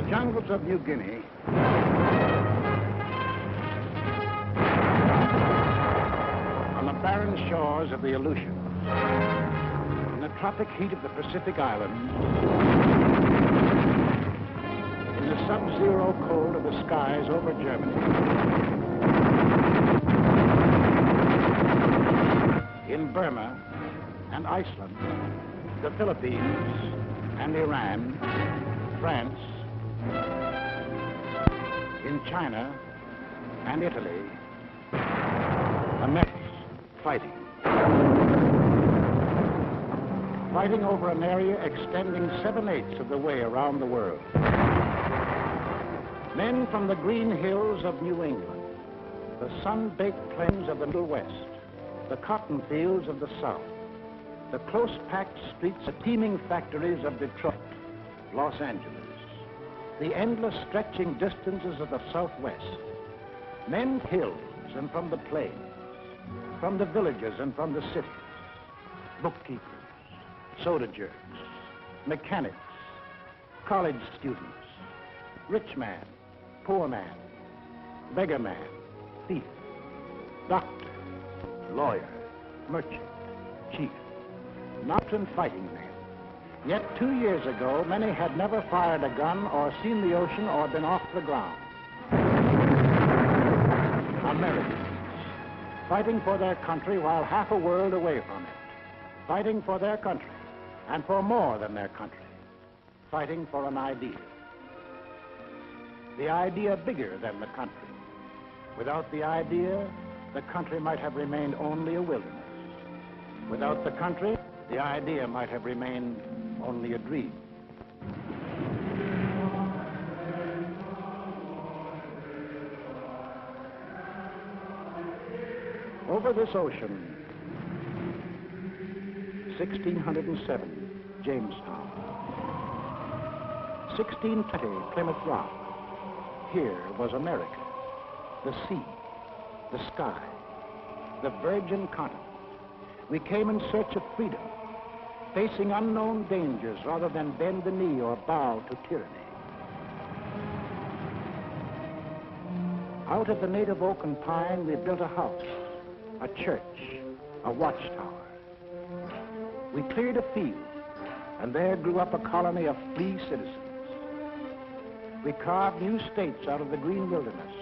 jungles of New Guinea, on the barren shores of the Aleutians, in the tropic heat of the Pacific Islands, in the sub-zero cold of the skies over Germany, in Burma and Iceland, the Philippines and Iran, France, in China and Italy, Americans fighting. Fighting over an area extending 7/8 of the way around the world. Men from the green hills of New England, the sun-baked plains of the Middle West, the cotton fields of the South, the close-packed streets of teeming factories of Detroit, Los Angeles, the endless stretching distances of the Southwest, men from the hills and from the plains, from the villages and from the cities, bookkeepers, soda jerks, mechanics, college students, rich man, poor man, beggar man, thief, doctor, lawyer, merchant, chief, not in fighting men. Yet 2 years ago, many had never fired a gun or seen the ocean or been off the ground. Americans, fighting for their country while half a world away from it, fighting for their country and for more than their country, fighting for an idea. The idea bigger than the country. Without the idea, the country might have remained only a wilderness. Without the country, the idea might have remained only a dream. Over this ocean, 1607, Jamestown. 1620, Plymouth Rock. Here was America, the sea, the sky, the virgin continent. We came in search of freedom, facing unknown dangers rather than bend the knee or bow to tyranny. Out of the native oak and pine, we built a house, a church, a watchtower. We cleared a field, and there grew up a colony of free citizens. We carved new states out of the green wilderness: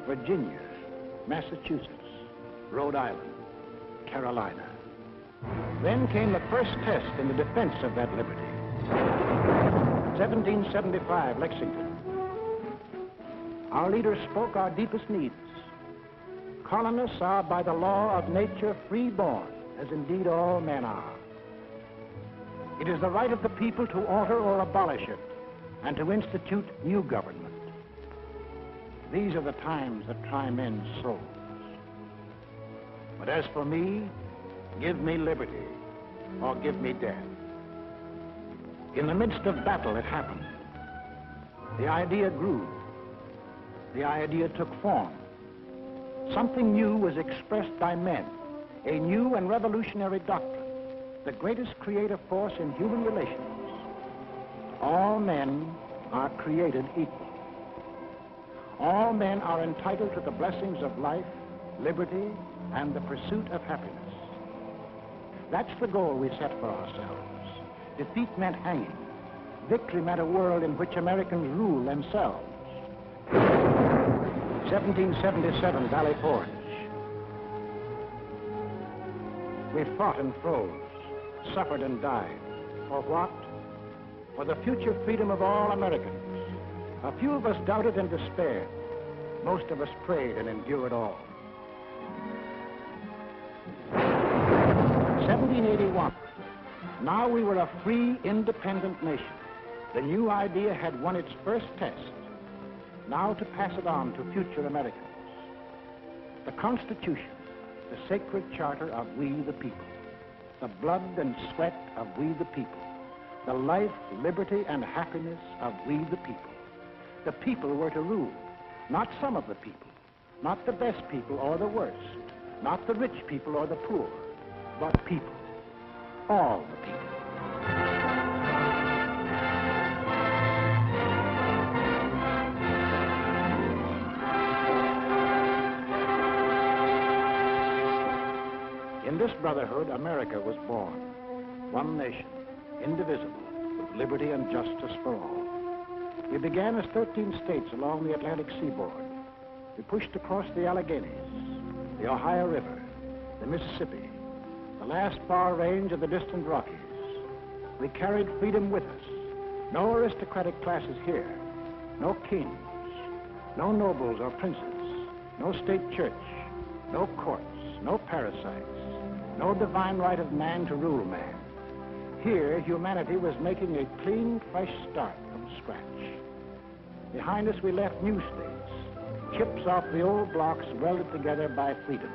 Virginia, Massachusetts, Rhode Island, Carolina. Then came the first test in the defense of that liberty. 1775, Lexington. Our leaders spoke our deepest needs. Colonists are by the law of nature free-born, as indeed all men are. It is the right of the people to alter or abolish it, and to institute new government. These are the times that try men's souls. But as for me, give me liberty, or give me death. In the midst of battle, it happened. The idea grew. The idea took form. Something new was expressed by men, a new and revolutionary doctrine, the greatest creative force in human relations. All men are created equal. All men are entitled to the blessings of life, liberty, and the pursuit of happiness. That's the goal we set for ourselves. Defeat meant hanging. Victory meant a world in which Americans rule themselves. 1777, Valley Forge. We fought and froze, suffered and died. For what? For the future freedom of all Americans. A few of us doubted and despaired. Most of us prayed and endured all. 1781. Now we were a free, independent nation. The new idea had won its first test. Now to pass it on to future Americans. The Constitution, the sacred charter of we the people. The blood and sweat of we the people. The life, liberty, and happiness of we the people. The people were to rule, not some of the people, not the best people or the worst, not the rich people or the poor, but people, all the people. In this brotherhood, America was born. One nation, indivisible, with liberty and justice for all. We began as 13 states along the Atlantic seaboard. We pushed across the Alleghenies, the Ohio River, the Mississippi, the last far range of the distant Rockies. We carried freedom with us. No aristocratic classes here, no kings, no nobles or princes, no state church, no courts, no parasites, no divine right of man to rule man. Here, humanity was making a clean, fresh start from scratch. Behind us, we left new states, chips off the old blocks welded together by freedom.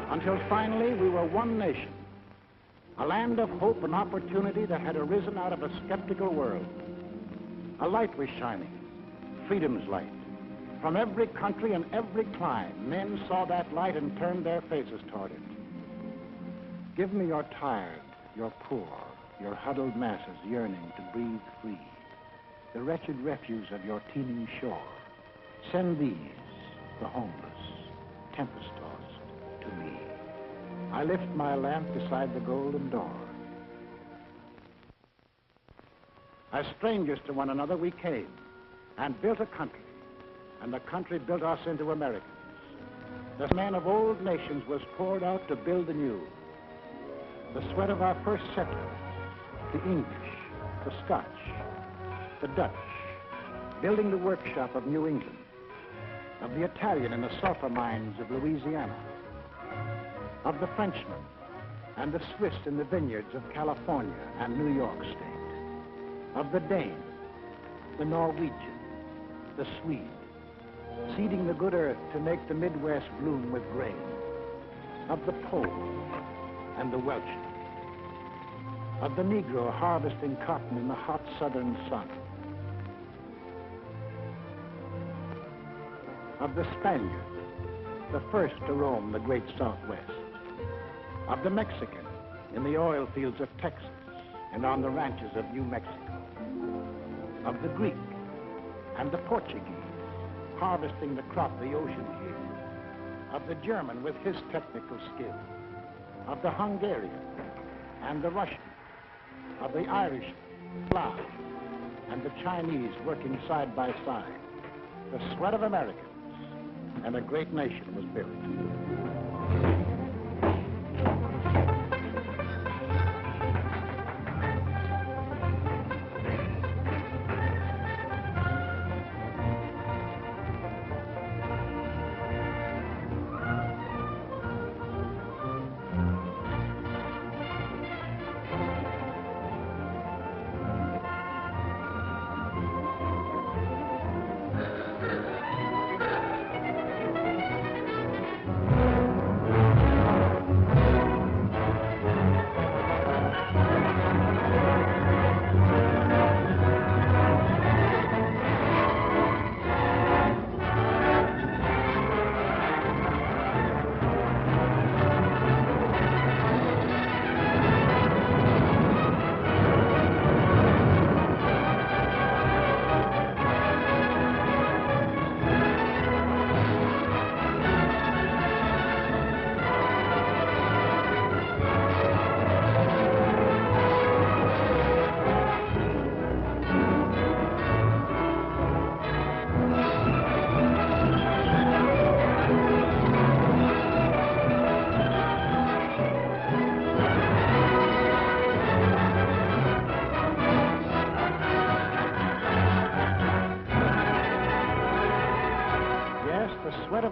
Until finally we were one nation, a land of hope and opportunity that had arisen out of a skeptical world. A light was shining, freedom's light. From every country and every clime, men saw that light and turned their faces toward it. Give me your tired, your poor, your huddled masses yearning to breathe free, the wretched refuse of your teeming shore. Send these, the homeless, tempest-tossed, to me. I lift my lamp beside the golden door. As strangers to one another, we came and built a country, and the country built us into Americans. The man of old nations was poured out to build anew. The sweat of our first settlers, the English, the Scotch, the Dutch, building the workshop of New England, of the Italian in the sulfur mines of Louisiana, of the Frenchman and the Swiss in the vineyards of California and New York State, of the Dane, the Norwegian, the Swede, seeding the good earth to make the Midwest bloom with grain, of the Pole and the Welshman, of the Negro harvesting cotton in the hot southern sun, of the Spaniard, the first to roam the great Southwest, of the Mexican in the oil fields of Texas and on the ranches of New Mexico, of the Greek and the Portuguese harvesting the crop the oceans yield, of the German with his technical skill, of the Hungarian and the Russian, of the Irish, Slav, and the Chinese working side by side. The sweat of Americans, and a great nation was built.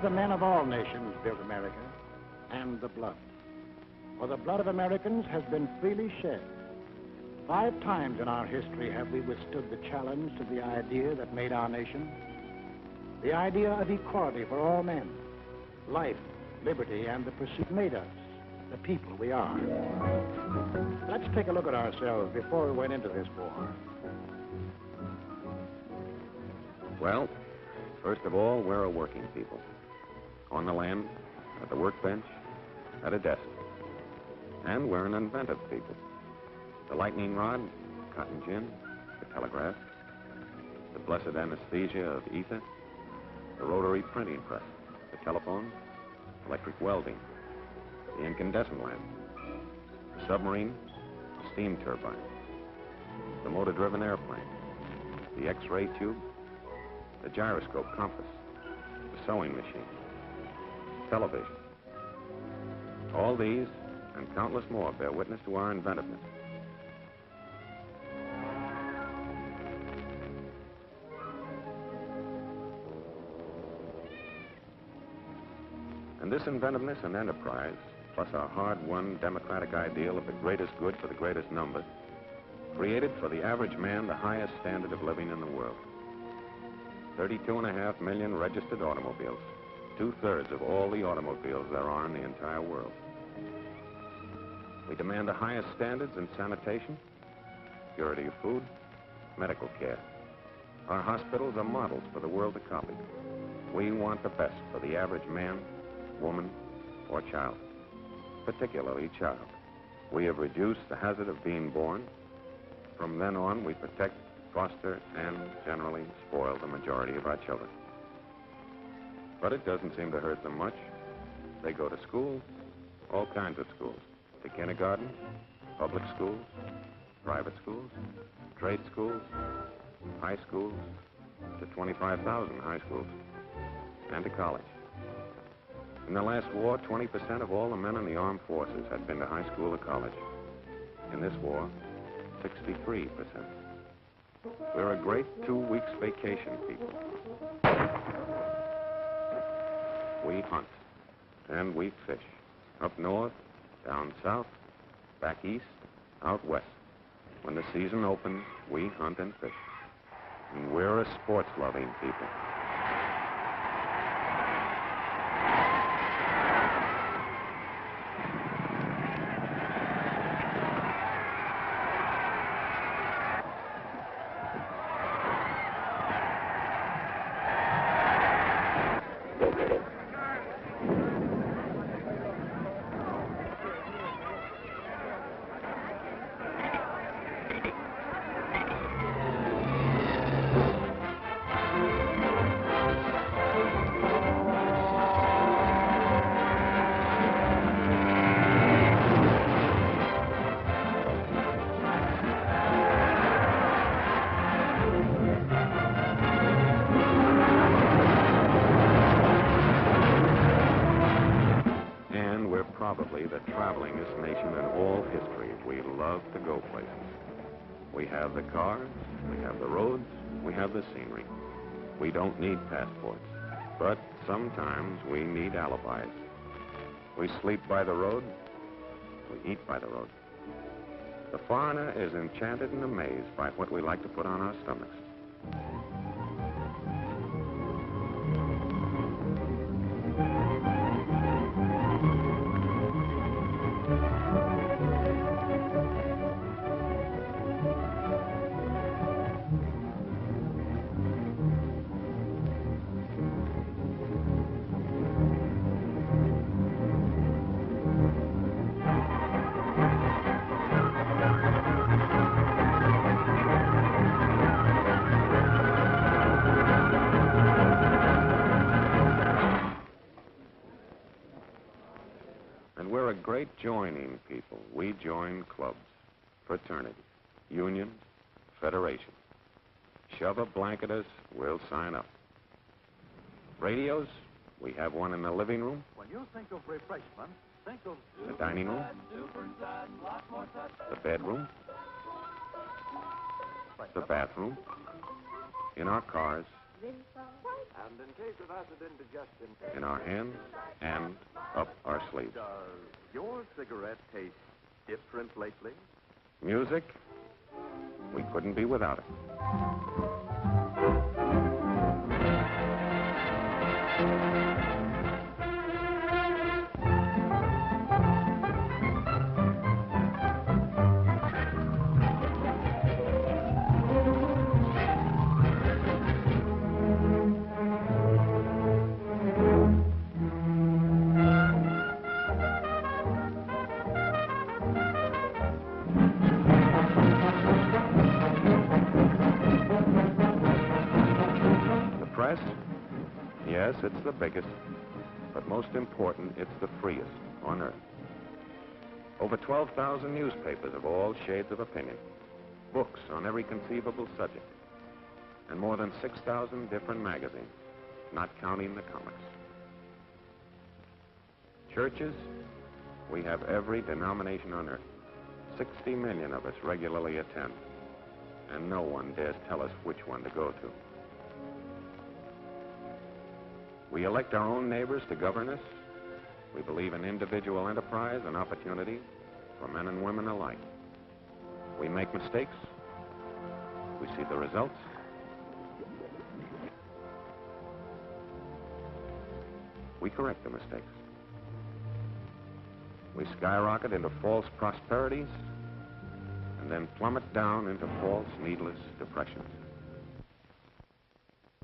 The men of all nations built America, and the blood. For the blood of Americans has been freely shed. 5 times in our history have we withstood the challenge to the idea that made our nation. The idea of equality for all men, life, liberty, and the pursuit made us, the people we are. Let's take a look at ourselves before we went into this war. Well, first of all, we're a working people. On the land, at the workbench, at a desk. And we're an inventive people. The lightning rod, cotton gin, the telegraph, the blessed anesthesia of ether, the rotary printing press, the telephone, electric welding, the incandescent lamp, the submarine, the steam turbine, the motor-driven airplane, the X-ray tube, the gyroscope compass, the sewing machine, television. All these and countless more bear witness to our inventiveness. And this inventiveness and enterprise, plus our hard-won democratic ideal of the greatest good for the greatest number, created for the average man the highest standard of living in the world. 32.5 million registered automobiles, 2/3 of all the automobiles there are in the entire world. We demand the highest standards in sanitation, purity of food, medical care. Our hospitals are models for the world to copy. We want the best for the average man, woman, or child, particularly child. We have reduced the hazard of being born. From then on, we protect, foster, and generally spoil the majority of our children. But it doesn't seem to hurt them much. They go to school, all kinds of schools, to kindergarten, public schools, private schools, trade schools, high schools, to 25,000 high schools, and to college. In the last war, 20% of all the men in the armed forces had been to high school or college. In this war, 63%. We're a great 2 weeks vacation people. We hunt, and we fish. Up north, down south, back east, out west. When the season opens, we hunt and fish. And we're a sports-loving people. Probably the travelingest nation in all history. We love to go places. We have the cars, we have the roads, we have the scenery. We don't need passports, but sometimes we need alibis. We sleep by the road, we eat by the road. The foreigner is enchanted and amazed by what we like to put on our stomachs. We're a great joining people. We join clubs, fraternities, unions, federations. Shove a blanket us, we'll sign up. Radios, we have one in the living room. When you think of refreshment, think of the dining room, the bedroom, the bathroom, in our cars, and in case of acid indigestion, in our hands, and up our sleeves. Does your cigarette taste different lately? Music, we couldn't be without it. Yes, it's the biggest, but most important, it's the freest on Earth. Over 12,000 newspapers of all shades of opinion, books on every conceivable subject, and more than 6,000 different magazines, not counting the comics. Churches, we have every denomination on Earth. 60 million of us regularly attend, and no one dares tell us which one to go to. We elect our own neighbors to govern us. We believe in individual enterprise and opportunity for men and women alike. We make mistakes. We see the results. We correct the mistakes. We skyrocket into false prosperities and then plummet down into false, needless depressions.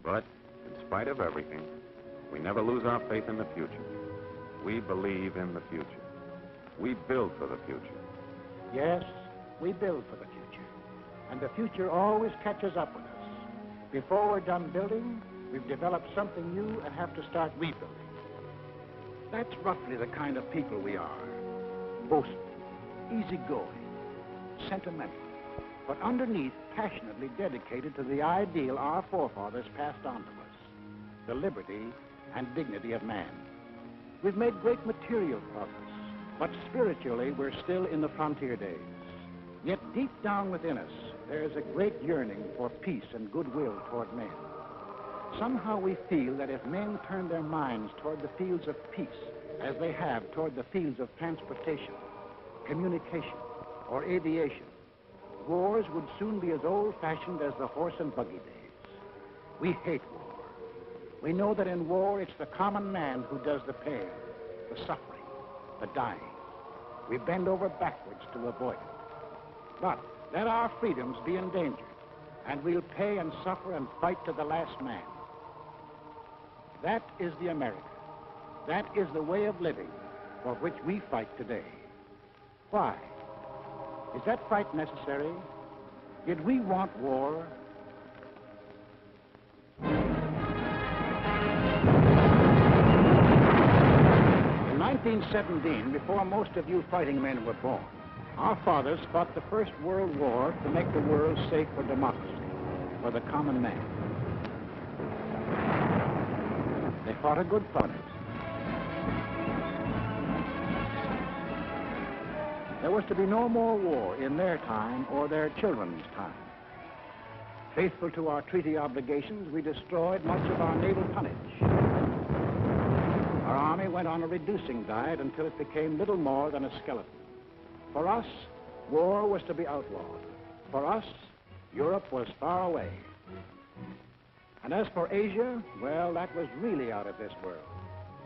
But in spite of everything, we never lose our faith in the future. We believe in the future. We build for the future. Yes, we build for the future. And the future always catches up with us. Before we're done building, we've developed something new and have to start rebuilding. That's roughly the kind of people we are. Boastful, easygoing, sentimental, but underneath passionately dedicated to the ideal our forefathers passed on to us, the liberty and dignity of man. We've made great material progress, but spiritually we're still in the frontier days. Yet deep down within us, there's a great yearning for peace and goodwill toward men. Somehow we feel that if men turn their minds toward the fields of peace, as they have toward the fields of transportation, communication, or aviation, wars would soon be as old-fashioned as the horse and buggy days. We hate war. We know that in war, it's the common man who does the pain, the suffering, the dying. We bend over backwards to avoid it. But let our freedoms be endangered, and we'll pay and suffer and fight to the last man. That is the America. That is the way of living for which we fight today. Why? Is that fight necessary? Did we want war? In 1917, before most of you fighting men were born, our fathers fought the First World War to make the world safe for democracy, for the common man. They fought a good fight. There was to be no more war in their time or their children's time. Faithful to our treaty obligations, we destroyed much of our naval tonnage. Our army went on a reducing diet until it became little more than a skeleton. For us, war was to be outlawed. For us, Europe was far away. And as for Asia, well, that was really out of this world,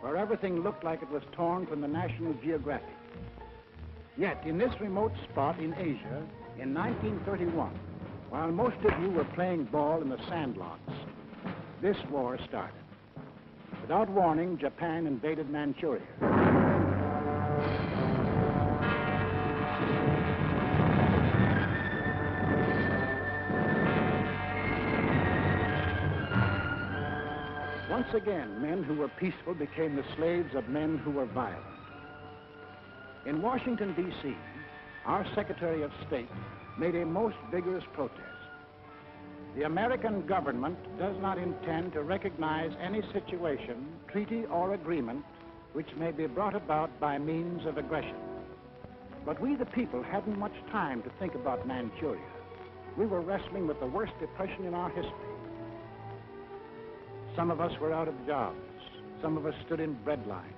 where everything looked like it was torn from the National Geographic. Yet, in this remote spot in Asia, in 1931, while most of you were playing ball in the sandlots, this war started. Without warning, Japan invaded Manchuria. Once again, men who were peaceful became the slaves of men who were violent. In Washington, D.C., our Secretary of State made a most vigorous protest. The American government does not intend to recognize any situation, treaty, or agreement which may be brought about by means of aggression. But we, the people, hadn't much time to think about Manchuria. We were wrestling with the worst depression in our history. Some of us were out of jobs. Some of us stood in bread lines.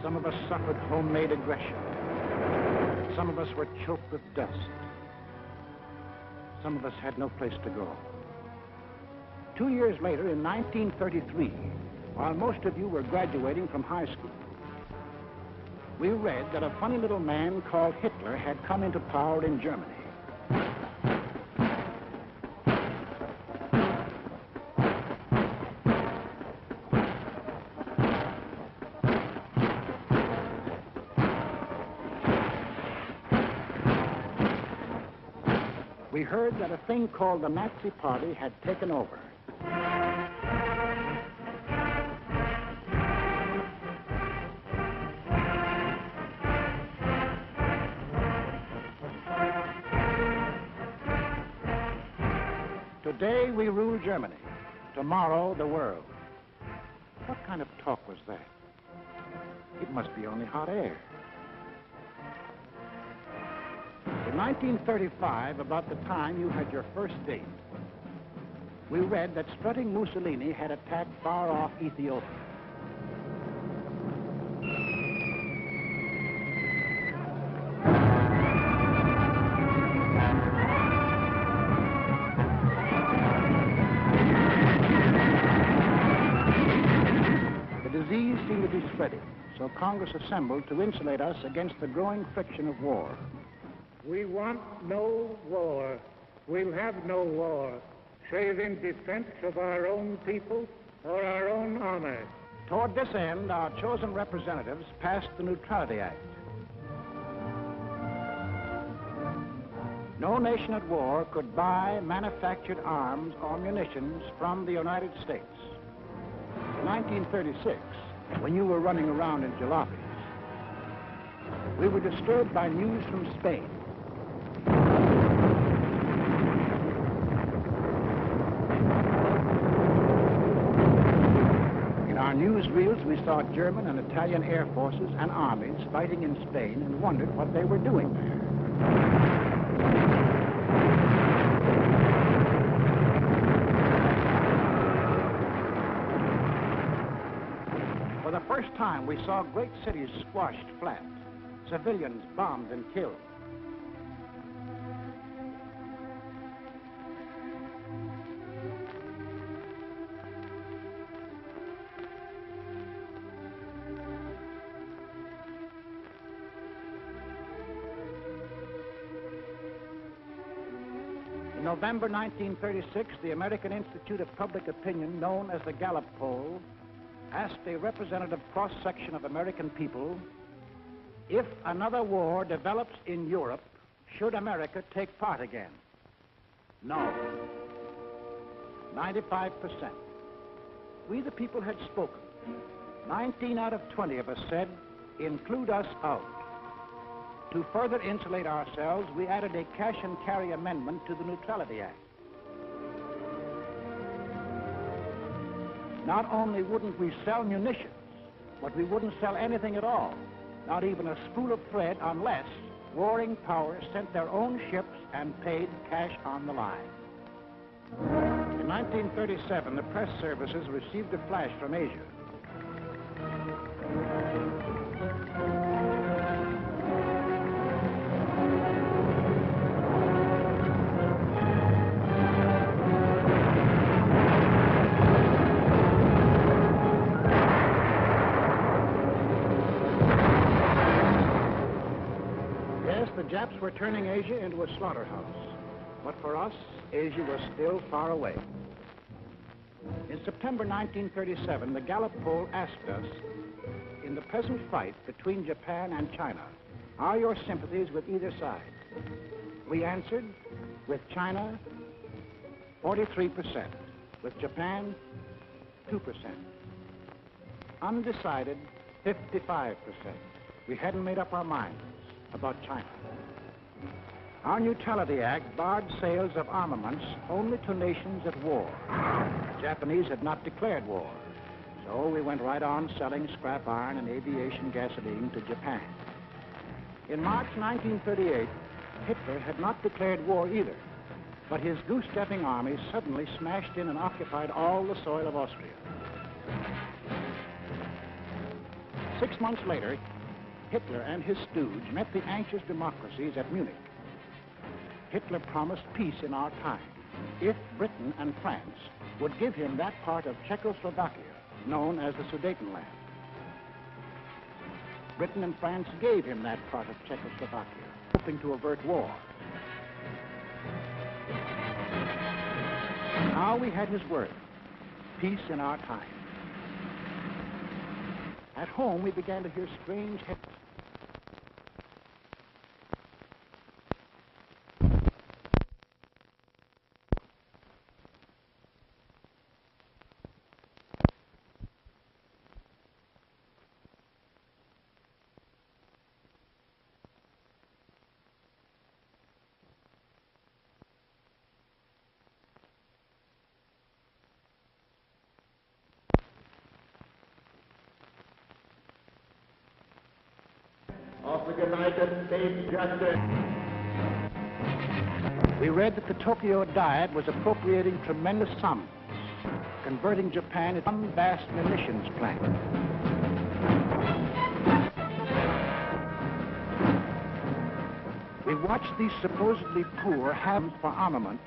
Some of us suffered homemade aggression. Some of us were choked with dust. Some of us had no place to go. 2 years later, in 1933, while most of you were graduating from high school, we read that a funny little man called Hitler had come into power in Germany. We heard that a thing called the Nazi Party had taken over. Today we rule Germany. Tomorrow, the world. What kind of talk was that? It must be only hot air. In 1935, about the time you had your first date, we read that strutting Mussolini had attacked far-off Ethiopia. The disease seemed to be spreading, so Congress assembled to insulate us against the growing friction of war. We want no war. We'll have no war, save in defense of our own people or our own honor. Toward this end, our chosen representatives passed the Neutrality Act. No nation at war could buy manufactured arms or munitions from the United States. In 1936, when you were running around in jalopies, we were disturbed by news from Spain. In our newsreels, we saw German and Italian air forces and armies fighting in Spain and wondered what they were doing there. For the first time, we saw great cities squashed flat, civilians bombed and killed. In November 1936, the American Institute of Public Opinion, known as the Gallup Poll, asked a representative cross-section of American people, if another war develops in Europe, should America take part again? No. 95%. We the people had spoken. 19 out of 20 of us said, include us out. To further insulate ourselves, we added a cash and carry amendment to the Neutrality Act. Not only wouldn't we sell munitions, but we wouldn't sell anything at all, not even a spool of thread, unless warring powers sent their own ships and paid cash on the line. In 1937, the press services received a flash from Asia. The Japs were turning Asia into a slaughterhouse. But for us, Asia was still far away. In September 1937, the Gallup poll asked us, in the present fight between Japan and China, are your sympathies with either side? We answered, with China, 43%. With Japan, 2%. Undecided, 55%. We hadn't made up our minds about China. Our Neutrality Act barred sales of armaments only to nations at war. The Japanese had not declared war, so we went right on selling scrap iron and aviation gasoline to Japan. In March 1938, Hitler had not declared war either, but his goose-stepping army suddenly smashed in and occupied all the soil of Austria. 6 months later, Hitler and his stooge met the anxious democracies at Munich. Hitler promised peace in our time if Britain and France would give him that part of Czechoslovakia known as the Sudetenland. Britain and France gave him that part of Czechoslovakia, hoping to avert war. Now we had his word, peace in our time. At home, we began to hear strange hits. the United States justice. We read that the Tokyo Diet was appropriating tremendous sums, converting Japan into one vast munitions plant. We watched these supposedly poor have for armament,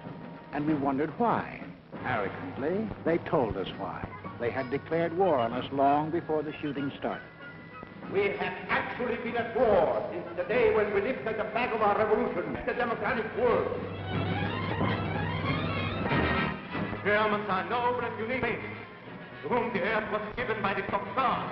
and we wondered why. Arrogantly, they told us why. They had declared war on us long before the shooting started. We have actually been at war since the day when we lifted the flag of our revolution, the democratic world. The Germans are noble and unique men, to whom the earth was given by the Capra.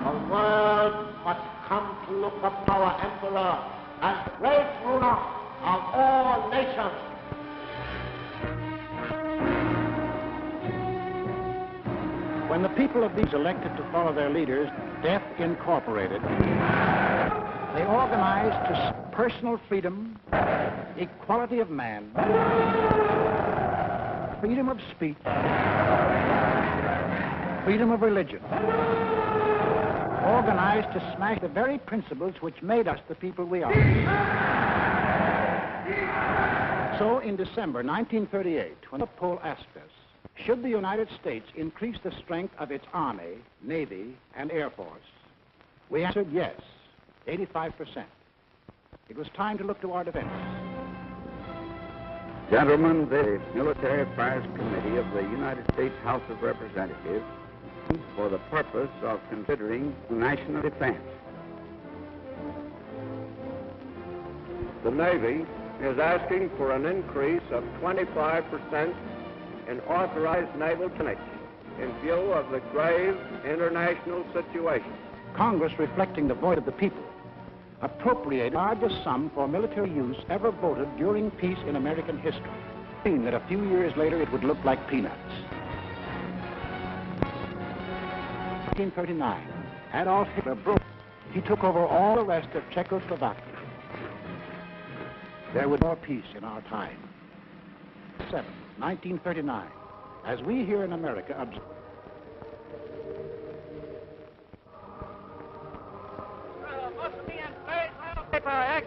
The world must come to look up to our emperor as great ruler of all nations. When the people of these elected to follow their leaders, Death Incorporated, they organized to personal freedom, equality of man, freedom of speech, freedom of religion, organized to smash the very principles which made us the people we are. So in December 1938, when the poll asked us, should the United States increase the strength of its Army, Navy, and Air Force, we answered yes, 85%. It was time to look to our defense. Gentlemen, the Military Affairs Committee of the United States House of Representatives for the purpose of considering national defense. The Navy is asking for an increase of 25% in authorized naval tonnage in view of the grave international situation. Congress, reflecting the voice of the people, appropriated the largest sum for military use ever voted during peace in American history, meaning that a few years later it would look like peanuts. 1939, Adolf Hitler broke. He took over all the rest of Czechoslovakia. There was more peace in our time. 1939, as we here in America observe.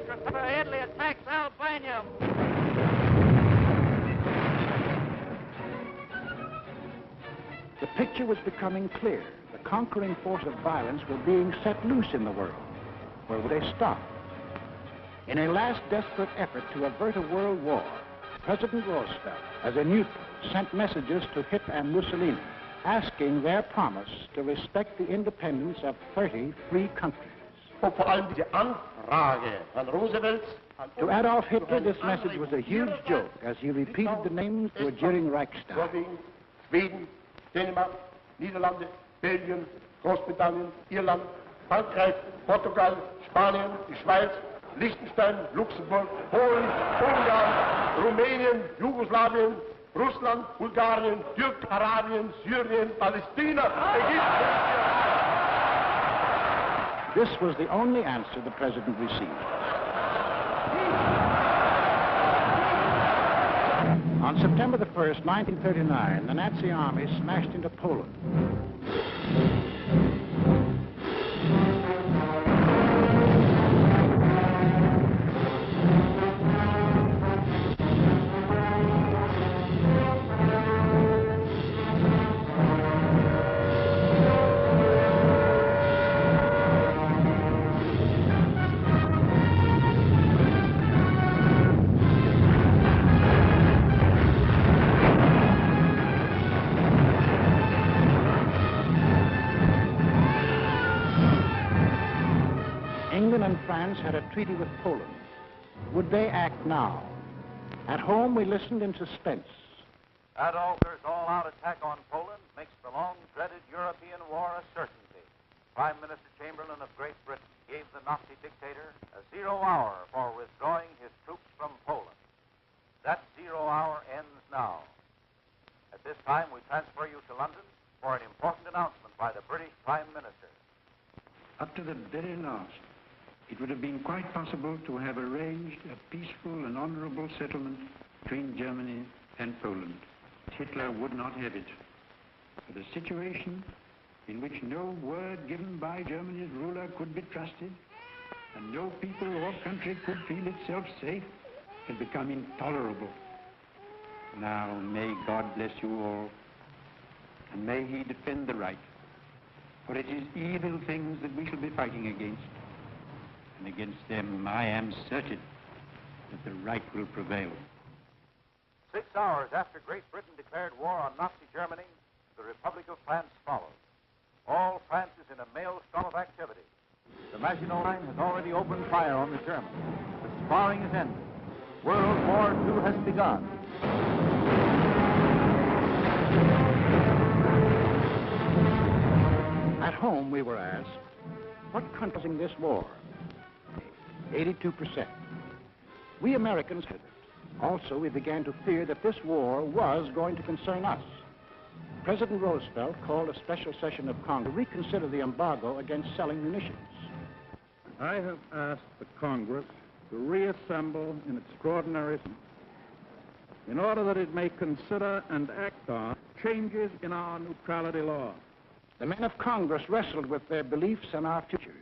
Capra Italy attacks Albania. The picture was becoming clear. The conquering force of violence were being set loose in the world. Where would they stop? In a last desperate effort to avert a world war, President Roosevelt, as a neutral, sent messages to Hitler and Mussolini, asking their promise to respect the independence of 30 free countries. To Adolf Hitler, this message was a huge joke as he repeated the names to a jeering Reichstag. Sweden, Denmark, Niederlande, Belgien, Großbritannien, Irland, Frankreich, Portugal, Spanien, die Schweiz, Liechtenstein, Luxemburg, Polen, Ungarn, Rumänien, Jugoslawien, Russland, Bulgarien, Türkei, Arabien, Syrien, Palästina, Ägypten. This was the only answer the president received. On September the 1st, 1939, the Nazi army smashed into Poland. England and France had a treaty with Poland. Would they act now? At home, we listened in suspense. Adolf Hitler's all-out attack on Poland makes the long-dreaded European war a certainty. Prime Minister Chamberlain of Great Britain gave the Nazi dictator a 0 hour for withdrawing his troops from Poland. That 0 hour ends now. At this time, we transfer you to London for an important announcement by the British Prime Minister. Up to the very last, it would have been quite possible to have arranged a peaceful and honorable settlement between Germany and Poland. Hitler would not have it. But a situation in which no word given by Germany's ruler could be trusted, and no people or country could feel itself safe, had become intolerable. Now, may God bless you all, and may he defend the right, for it is evil things that we shall be fighting against, and against them I am certain that the right will prevail. 6 hours after Great Britain declared war on Nazi Germany, the Republic of France followed. All France is in a maelstrom of activity. The Maginot Line has already opened fire on the Germans. The sparring is ended. World War II has begun. At home, we were asked, what country is in this war? 82%. We Americans had it. Also, we began to fear that this war was going to concern us. President Roosevelt called a special session of Congress to reconsider the embargo against selling munitions. I have asked the Congress to reassemble in extraordinary session in order that it may consider and act on changes in our neutrality law. The men of Congress wrestled with their beliefs and our futures.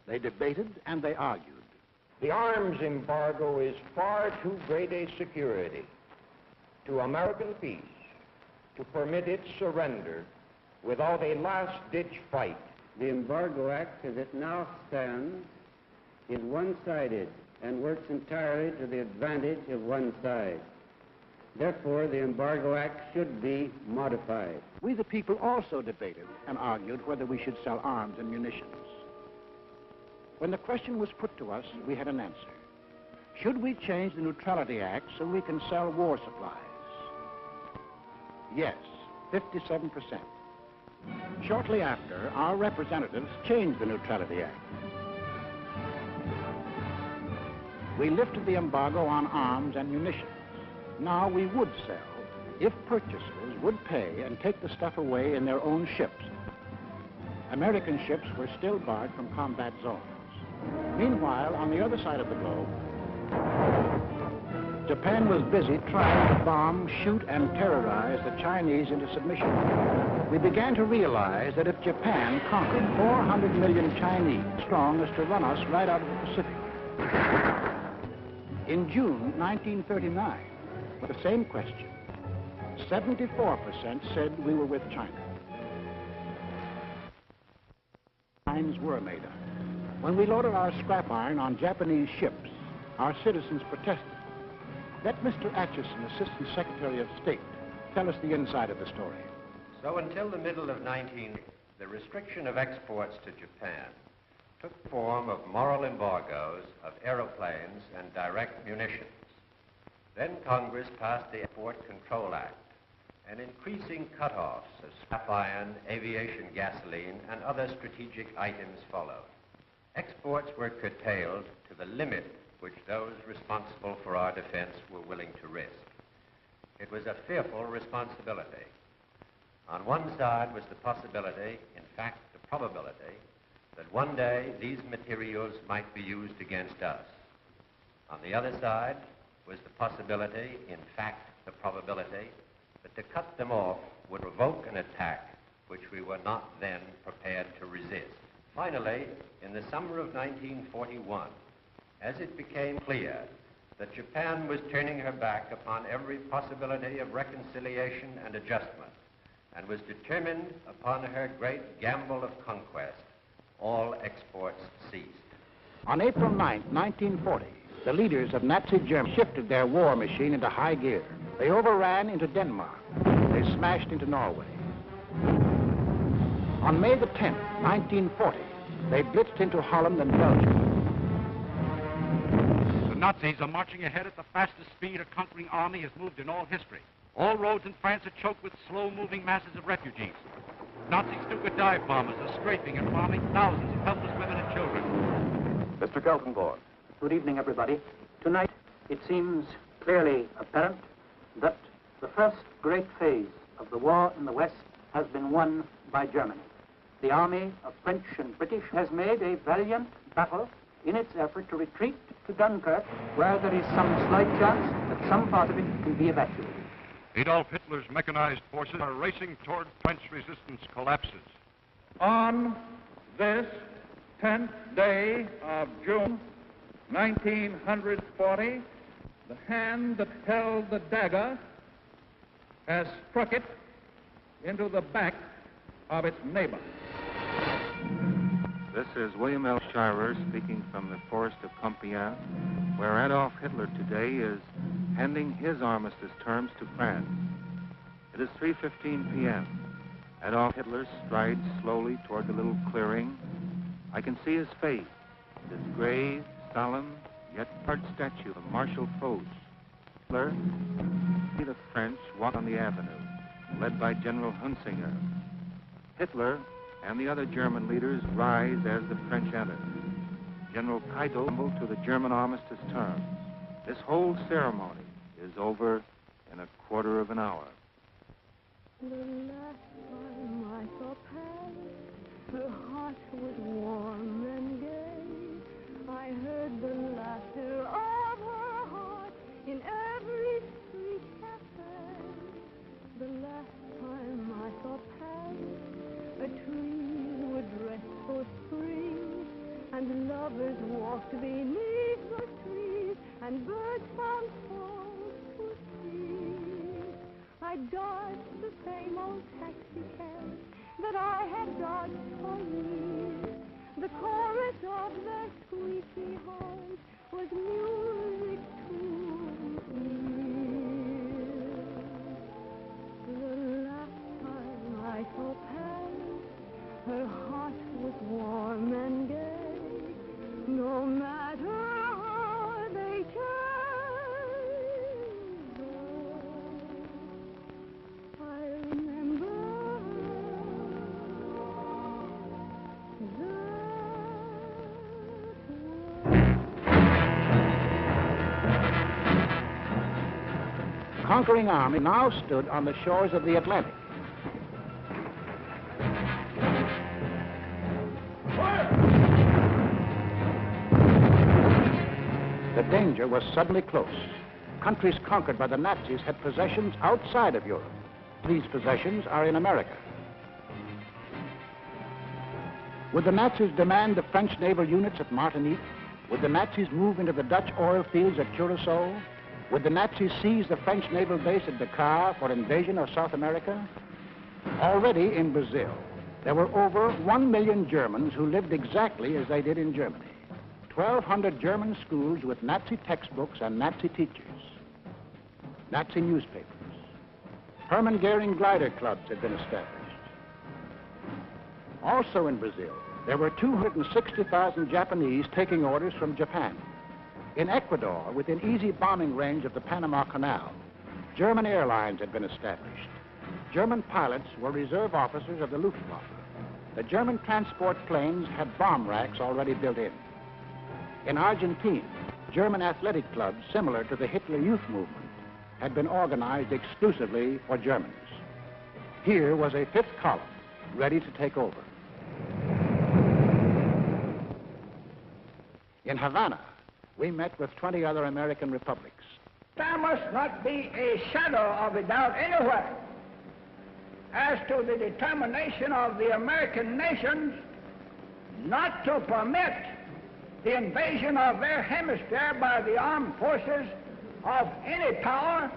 They debated and they argued. The arms embargo is far too great a security to American peace to permit its surrender without a last-ditch fight. The Embargo Act, as it now stands, is one-sided and works entirely to the advantage of one side. Therefore, the Embargo Act should be modified. We, the people, also debated and argued whether we should sell arms and munitions. When the question was put to us, we had an answer. Should we change the Neutrality Act so we can sell war supplies? Yes, 57%. Shortly after, our representatives changed the Neutrality Act. We lifted the embargo on arms and munitions. Now we would sell if purchasers would pay and take the stuff away in their own ships. American ships were still barred from combat zones. Meanwhile, on the other side of the globe, Japan was busy trying to bomb, shoot, and terrorize the Chinese into submission. We began to realize that if Japan conquered 400 million Chinese, strong as to run us right out of the Pacific. In June 1939, with the same question, 74% said we were with China. Mines were made up. When we loaded our scrap iron on Japanese ships, our citizens protested. Let Mr. Atchison, Assistant Secretary of State, tell us the inside of the story. So until the middle of 19, the restriction of exports to Japan took the form of moral embargoes of aeroplanes and direct munitions. Then Congress passed the Export Control Act, and increasing cutoffs of scrap iron, aviation gasoline, and other strategic items followed. Exports were curtailed to the limit which those responsible for our defense were willing to risk. It was a fearful responsibility. On one side was the possibility, in fact the probability, that one day these materials might be used against us. On the other side was the possibility, in fact the probability, that to cut them off would provoke an attack which we were not then prepared to resist. Finally, in the summer of 1941, as it became clear that Japan was turning her back upon every possibility of reconciliation and adjustment, and was determined upon her great gamble of conquest, all exports ceased. On April 9, 1940, the leaders of Nazi Germany shifted their war machine into high gear. They overran into Denmark. They smashed into Norway. On May the 10th, 1940, they blitzed into Holland and Belgium. The Nazis are marching ahead at the fastest speed a conquering army has moved in all history. All roads in France are choked with slow-moving masses of refugees. Nazi Stuka dive bombers are strafing and bombing thousands of helpless women and children. Mr. Keltonborn. Good evening, everybody. Tonight, it seems clearly apparent that the first great phase of the war in the West has been won by Germany. The army of French and British has made a valiant battle in its effort to retreat to Dunkirk, where there is some slight chance that some part of it can be evacuated. Adolf Hitler's mechanized forces are racing toward French resistance collapses. On this 10th day of June, 1940, the hand that held the dagger has struck it into the back of its neighbor. This is William L. Shirer speaking from the forest of Compiègne, where Adolf Hitler today is handing his armistice terms to France. It is 3:15 p.m. Adolf Hitler strides slowly toward the little clearing. I can see his face, his grave, solemn, yet hard statue of Marshal Foch. Hitler, see the French walk on the avenue, led by General Hunsinger. Hitler and the other German leaders rise as the French enter. General Keitel assembled to the German armistice terms. This whole ceremony is over in a quarter of an hour. The last time I saw Paris, her heart was warm and gay. I heard the laughter of her heart in every street cafe. The last time I saw Paris, a tree would rest for spring, and lovers walked beneath the trees, and birds found songs to sing. I dodged the same old taxi cab that I had dodged for years. The chorus of their squeaky horns was music to me. The last time I saw Paris, her heart was warm and gay. No matter how they change, I remember The conquering army now stood on the shores of the Atlantic. The danger was suddenly close. Countries conquered by the Nazis had possessions outside of Europe. These possessions are in America. Would the Nazis demand the French naval units at Martinique? Would the Nazis move into the Dutch oil fields at Curacao? Would the Nazis seize the French naval base at Dakar for invasion of South America? Already in Brazil, there were over 1 million Germans who lived exactly as they did in Germany. 1,200 German schools with Nazi textbooks and Nazi teachers. Nazi newspapers. Hermann Goering glider clubs had been established. Also in Brazil, there were 260,000 Japanese taking orders from Japan. In Ecuador, within easy bombing range of the Panama Canal, German airlines had been established. German pilots were reserve officers of the Luftwaffe. The German transport planes had bomb racks already built in. In Argentina, German athletic clubs similar to the Hitler Youth Movement had been organized exclusively for Germans. Here was a fifth column ready to take over. In Havana, we met with 20 other American republics. There must not be a shadow of a doubt anywhere as to the determination of the American nations not to permit the invasion of their hemisphere by the armed forces of any power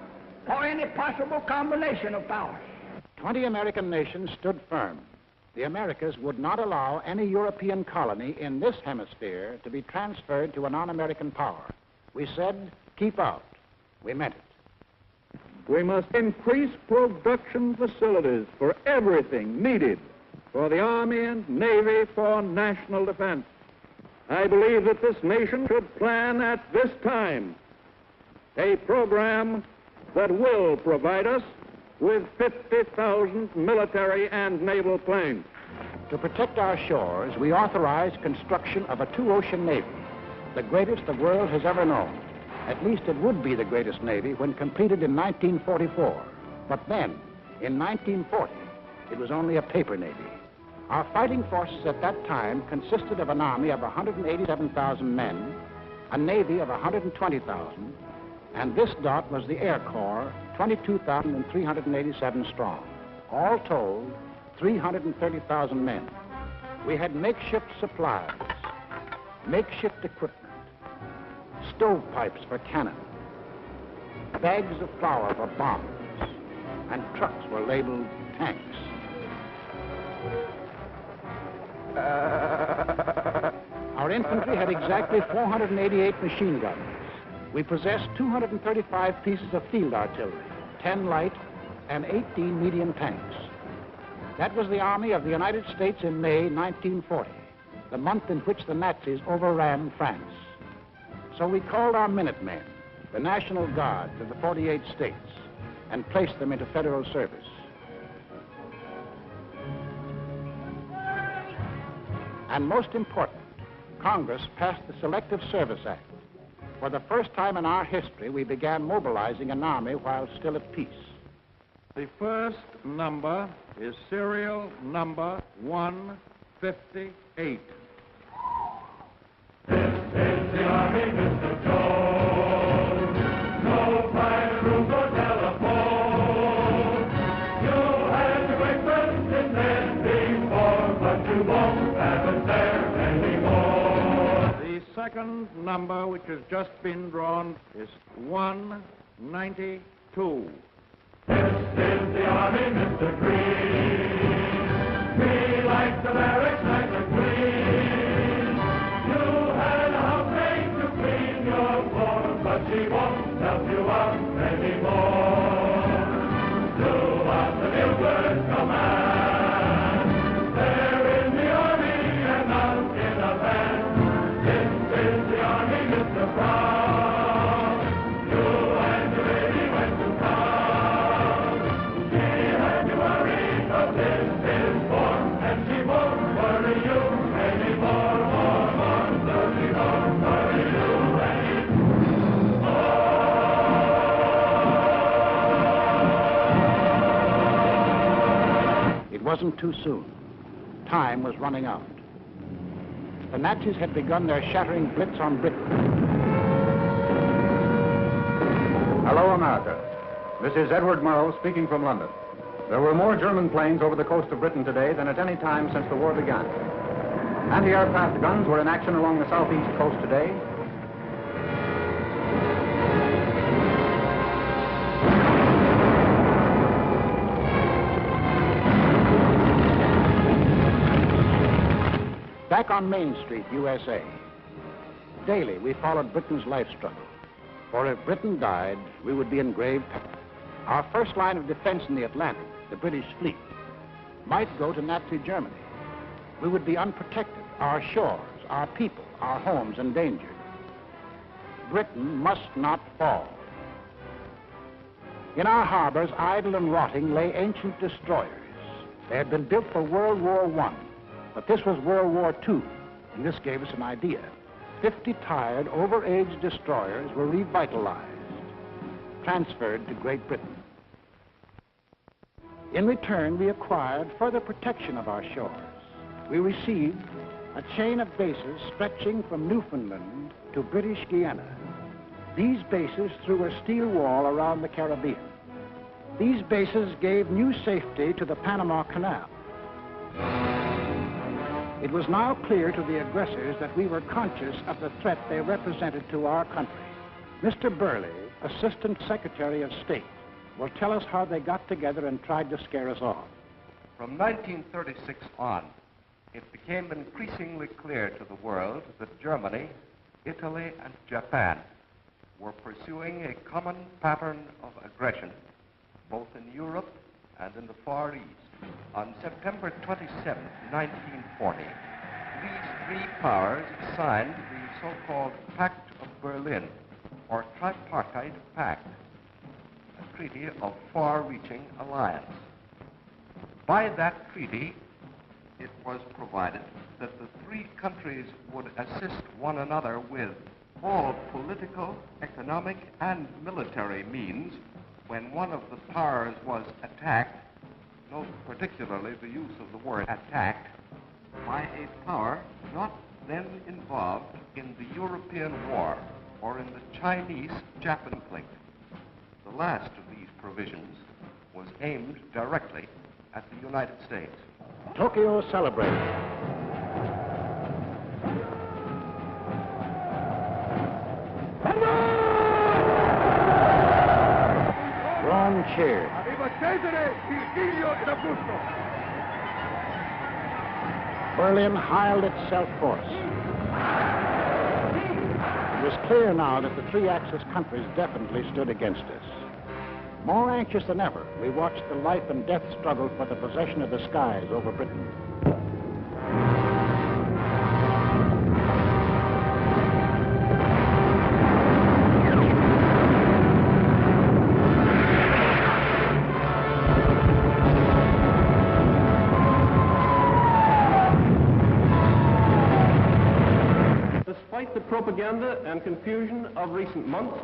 or any possible combination of powers. 20 American nations stood firm. The Americas would not allow any European colony in this hemisphere to be transferred to a non-American power. We said, keep out. We meant it. We must increase production facilities for everything needed for the Army and Navy for national defense. I believe that this nation should plan at this time a program that will provide us with 50,000 military and naval planes. To protect our shores, we authorized construction of a two-ocean navy, the greatest the world has ever known. At least it would be the greatest navy when completed in 1944. But then, in 1940, it was only a paper navy. Our fighting forces at that time consisted of an army of 187,000 men, a navy of 120,000, and this dot was the Air Corps 22,387 strong. All told, 330,000 men. We had makeshift supplies, makeshift equipment, stovepipes for cannon, bags of flour for bombs, and trucks were labeled tanks. Our infantry had exactly 488 machine guns. We possessed 235 pieces of field artillery, 10 light and 18 medium tanks. That was the Army of the United States in May 1940, the month in which the Nazis overran France. So we called our Minutemen, the National Guard of the 48 states, and placed them into federal service. And most important, Congress passed the Selective Service Act. For the first time in our history, we began mobilizing an army while still at peace. The first number is serial number 158. This is the Army, Mr. Jones. No private room or telephone. You had your breakfast in bed before, but you won't have it there anymore. The second number, which has just been drawn, is 192. This is the Army, Mr. Green. We like the barracks nice and clean. You had a housemaid to clean your floor, but she won't help you out anymore. Do what the Bugler's command. They're in the Army and out in a band. This is the Army, Mr. Brown. You and your lady went to town. She had you worried, but this is warm, and she won't worry you anymore. More, so she won't worry you anymore. It wasn't too soon. Time was running out. The Nazis had begun their shattering blitz on Britain. Hello, America. This is Edward Murrow speaking from London. There were more German planes over the coast of Britain today than at any time since the war began. Anti-aircraft guns were in action along the southeast coast today. Back on Main Street, USA, daily we followed Britain's life struggle. For if Britain died, we would be in grave peril. Our first line of defense in the Atlantic, the British fleet, might go to Nazi Germany. We would be unprotected, our shores, our people, our homes endangered. Britain must not fall. In our harbors, idle and rotting, lay ancient destroyers. They had been built for World War I, but this was World War II, and this gave us an idea. 50 tired, over-aged destroyers were revitalized, transferred to Great Britain. In return, we acquired further protection of our shores. We received a chain of bases stretching from Newfoundland to British Guiana. These bases threw a steel wall around the Caribbean. These bases gave new safety to the Panama Canal. It was now clear to the aggressors that we were conscious of the threat they represented to our country. Mr. Burley, Assistant Secretary of State, will tell us how they got together and tried to scare us off. From 1936 on, it became increasingly clear to the world that Germany, Italy, and Japan were pursuing a common pattern of aggression, both in Europe and in the Far East. On September 27, 1940, these three powers signed the so-called Pact of Berlin, or Tripartite Pact, a treaty of far-reaching alliance. By that treaty, it was provided that the three countries would assist one another with all political, economic, and military means when one of the powers was attacked, note particularly the use of the word attacked, by a power not then involved in the European war or in the Chinese-Japan conflict. The last of these provisions was aimed directly at the United States. Tokyo celebrates. Rome cheered. Berlin hired itself forth. It was clear now that the three Axis countries definitely stood against us. More anxious than ever, we watched the life and death struggle for the possession of the skies over Britain. Despite the propaganda and confusion of recent months,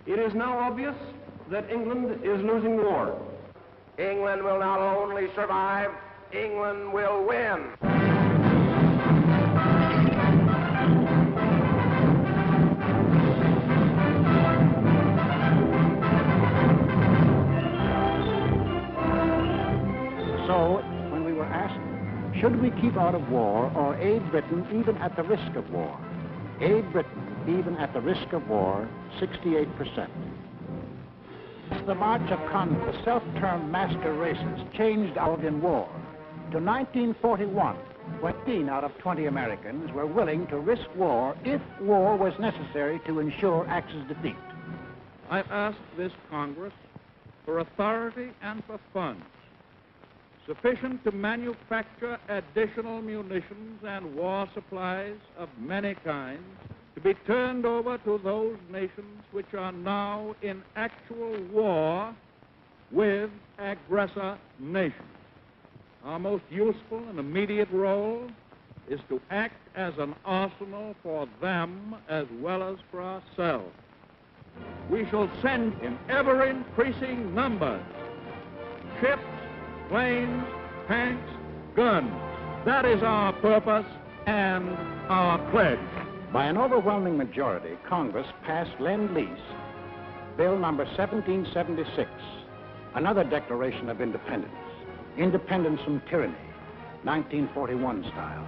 it is now obvious that England is losing the war. England will not only survive, England will win. So, when we were asked, should we keep out of war or aid Britain even at the risk of war? Aid Britain even at the risk of war, 68%. The march of conquest, the self-termed master races changed out in war. To 1941, 15 out of 20 Americans were willing to risk war if war was necessary to ensure Axis defeat. I've asked this Congress for authority and for funds sufficient to manufacture additional munitions and war supplies of many kinds to be turned over to those nations which are now in actual war with aggressor nations. Our most useful and immediate role is to act as an arsenal for them as well as for ourselves. We shall send in ever-increasing numbers ships, planes, tanks, guns. That is our purpose and our pledge. By an overwhelming majority, Congress passed Lend-Lease, Bill number 1776, another declaration of independence. Independence from tyranny, 1941 style.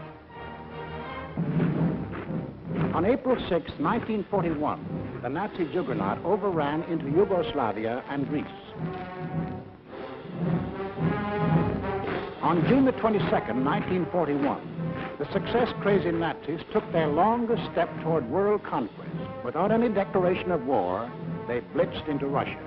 On April 6, 1941, the Nazi juggernaut overran into Yugoslavia and Greece. On June the 22nd, 1941, the success-crazy Nazis took their longest step toward world conquest. Without any declaration of war, they blitzed into Russia.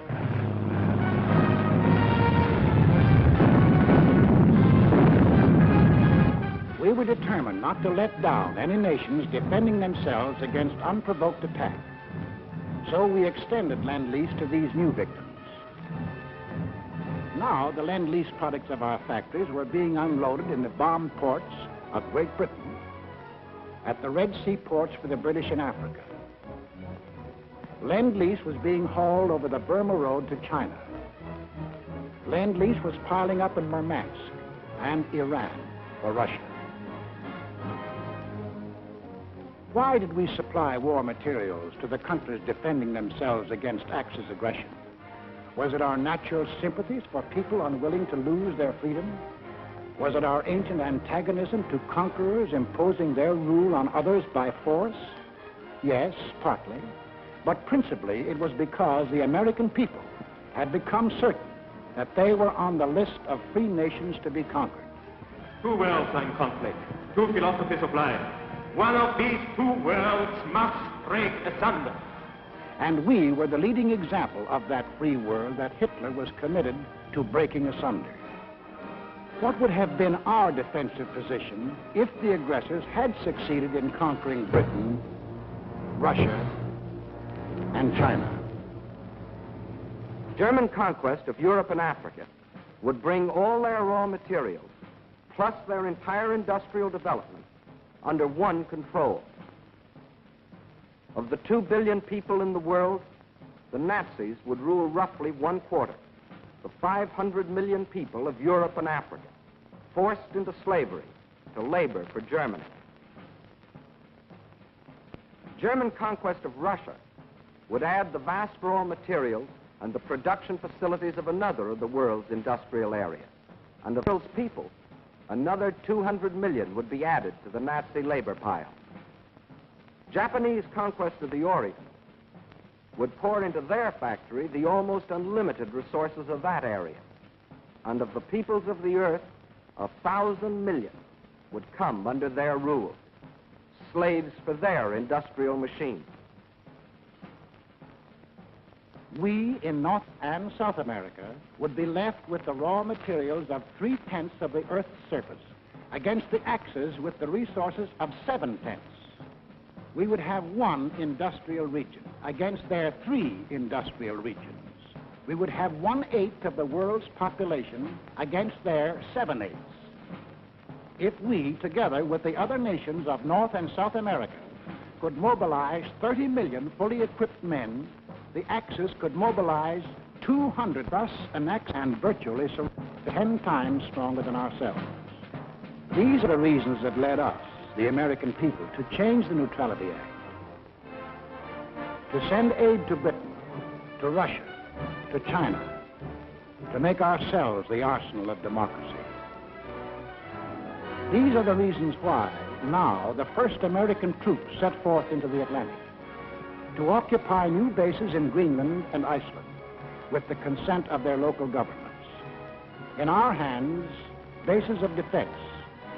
We were determined not to let down any nations defending themselves against unprovoked attack. So we extended Lend-Lease to these new victims. Now, the Lend-Lease products of our factories were being unloaded in the bomb ports of Great Britain, at the Red Sea ports for the British in Africa. Lend-Lease was being hauled over the Burma Road to China. Lend-Lease was piling up in Murmansk and Iran for Russia. Why did we supply war materials to the countries defending themselves against Axis aggression? Was it our natural sympathies for people unwilling to lose their freedom? Was it our ancient antagonism to conquerors imposing their rule on others by force? Yes, partly. But principally it was because the American people had become certain that they were on the list of free nations to be conquered. Two worlds are in conflict, two philosophies of life. One of these two worlds must break asunder. And we were the leading example of that free world that Hitler was committed to breaking asunder. What would have been our defensive position if the aggressors had succeeded in conquering Britain, Russia, and China? German conquest of Europe and Africa would bring all their raw materials, plus their entire industrial development, under one control. Of the 2 billion people in the world, the Nazis would rule roughly 1/4, the 500 million people of Europe and Africa, forced into slavery to labor for Germany. German conquest of Russia would add the vast raw materials and the production facilities of another of the world's industrial areas. And of those people, another 200 million would be added to the Nazi labor pile. Japanese conquest of the Orient would pour into their factory the almost unlimited resources of that area. And of the peoples of the earth, 1,000 million would come under their rule, slaves for their industrial machines. We in North and South America would be left with the raw materials of 3/10 of the Earth's surface against the Axis with the resources of 7/10. We would have one industrial region against their 3 industrial regions. We would have 1/8 of the world's population against their 7/8. If we, together with the other nations of North and South America, could mobilize 30 million fully equipped men, the Axis could mobilize 200 us and virtually 10 times stronger than ourselves. These are the reasons that led us, the American people, to change the Neutrality Act, to send aid to Britain, to Russia, to China, to make ourselves the arsenal of democracy. These are the reasons why now the first American troops set forth into the Atlantic to occupy new bases in Greenland and Iceland with the consent of their local governments. In our hands, bases of defense.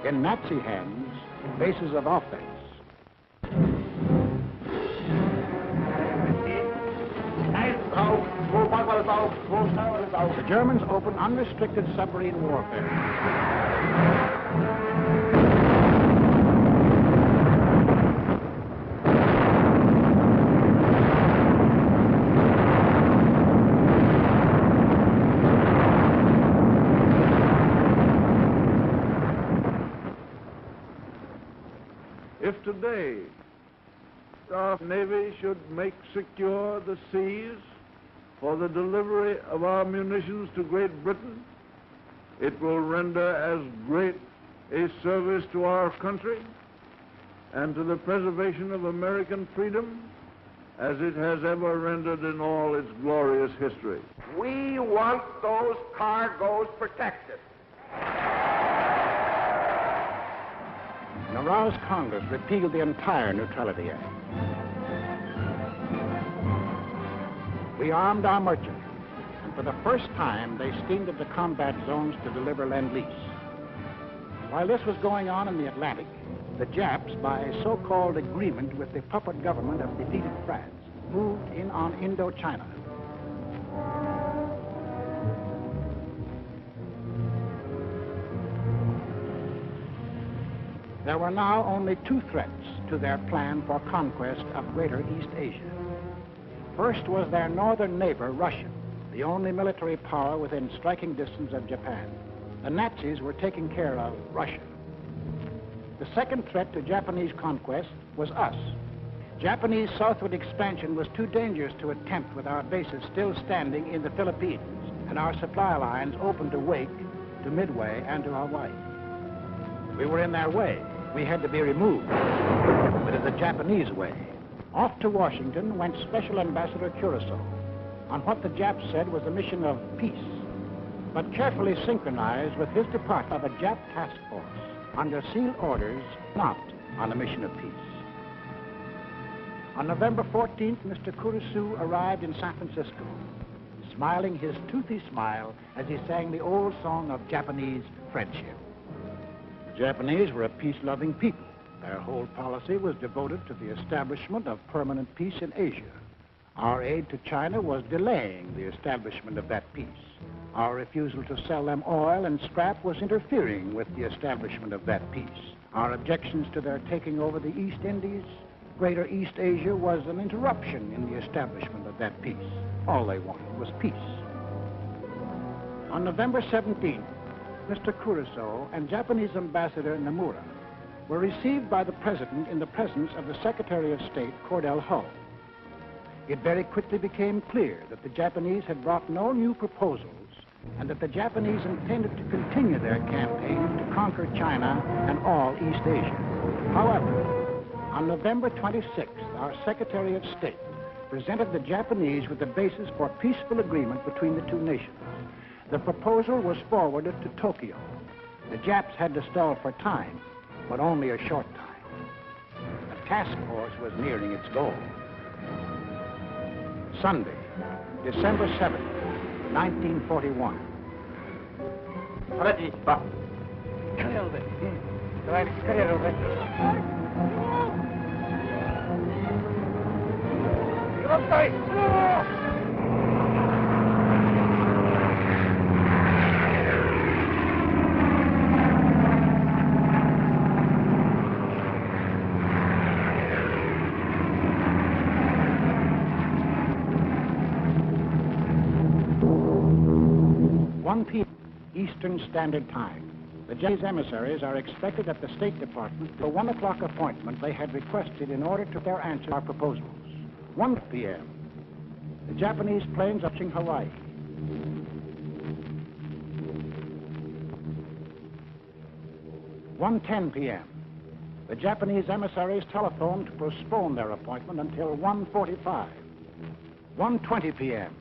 In Nazi hands, bases of offense. The Germans opened unrestricted submarine warfare. If today our Navy should make secure the seas for the delivery of our munitions to Great Britain, it will render as great a service to our country and to the preservation of American freedom as it has ever rendered in all its glorious history. We want those cargoes protected. An aroused Congress repealed the entire Neutrality Act. We armed our merchants, and for the first time they steamed into combat zones to deliver Lend-Lease. While this was going on in the Atlantic, the Japs, by a so-called agreement with the puppet government of defeated France, moved in on Indochina. There were now only 2 threats to their plan for conquest of Greater East Asia. First was their northern neighbor, Russia, the only military power within striking distance of Japan. The Nazis were taking care of Russia. The second threat to Japanese conquest was us. Japanese southward expansion was too dangerous to attempt with our bases still standing in the Philippines and our supply lines open to Wake, to Midway, and to Hawaii. We were in their way. We had to be removed. But in the Japanese way. Off to Washington went Special Ambassador Curaçao on what the Japs said was a mission of peace, but carefully synchronized with his department of a Jap task force under sealed orders, not on a mission of peace. On November 14th, Mr. Curaçao arrived in San Francisco, smiling his toothy smile as he sang the old song of Japanese friendship. The Japanese were a peace-loving people. Their whole policy was devoted to the establishment of permanent peace in Asia. Our aid to China was delaying the establishment of that peace. Our refusal to sell them oil and scrap was interfering with the establishment of that peace. Our objections to their taking over the East Indies, Greater East Asia, was an interruption in the establishment of that peace. All they wanted was peace. On November 17th, Mr. Curaçao and Japanese Ambassador Nomura were received by the President in the presence of the Secretary of State, Cordell Hull. It very quickly became clear that the Japanese had brought no new proposals and that the Japanese intended to continue their campaign to conquer China and all East Asia. However, on November 26th, our Secretary of State presented the Japanese with the basis for peaceful agreement between the two nations. The proposal was forwarded to Tokyo. The Japs had to stall for time, but only a short time. The task force was nearing its goal. Sunday, December 7th, 1941. Eastern Standard Time. The Japanese emissaries are expected at the State Department for 1 o'clock appointment they had requested in order to their answer to our proposals. 1 p.m. The Japanese planes are touching Hawaii. (1:10 p.m.) The Japanese emissaries telephoned to postpone their appointment until 1:45. 1:20 p.m.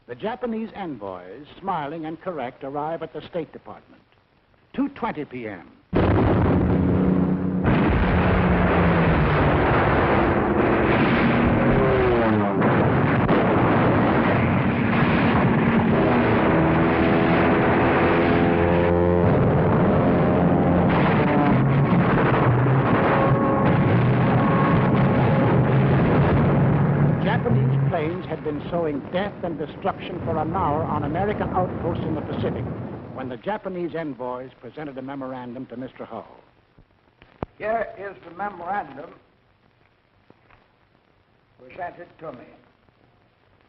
The Japanese envoys, smiling and correct, arrive at the State Department. 2:20 p.m. Sowing death and destruction for an hour on American outposts in the Pacific when the Japanese envoys presented a memorandum to Mr. Hull. Here is the memorandum presented to me.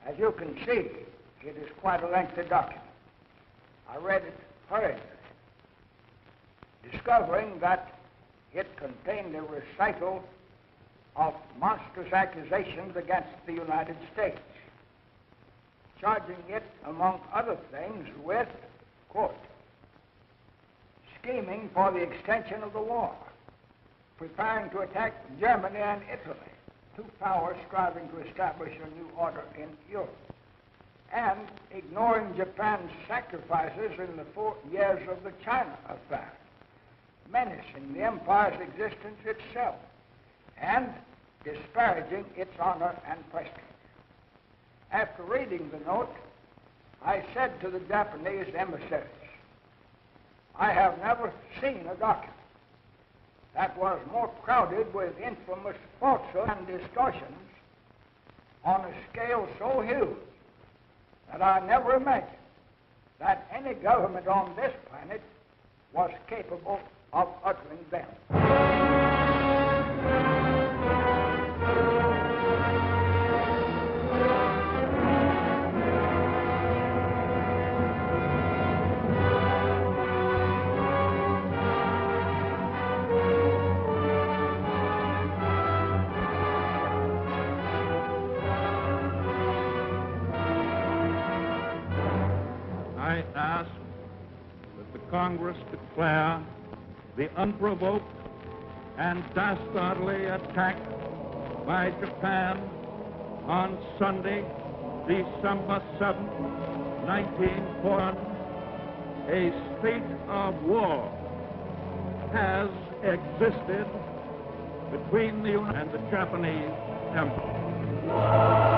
As you can see, it is quite a lengthy document. I read it hurriedly, discovering that it contained a recital of monstrous accusations against the United States, charging it, among other things, with, quote, scheming for the extension of the war, preparing to attack Germany and Italy, two powers striving to establish a new order in Europe, and ignoring Japan's sacrifices in the 4 years of the China affair, menacing the empire's existence itself, and disparaging its honor and prestige. After reading the note, I said to the Japanese emissaries, I have never seen a document that was more crowded with infamous falsehoods and distortions on a scale so huge that I never imagined that any government on this planet was capable of uttering them. I ask that the Congress declare the unprovoked and dastardly attack by Japan On Sunday, December 7, 1941, a state of war has existed between the United and the Japanese Empire.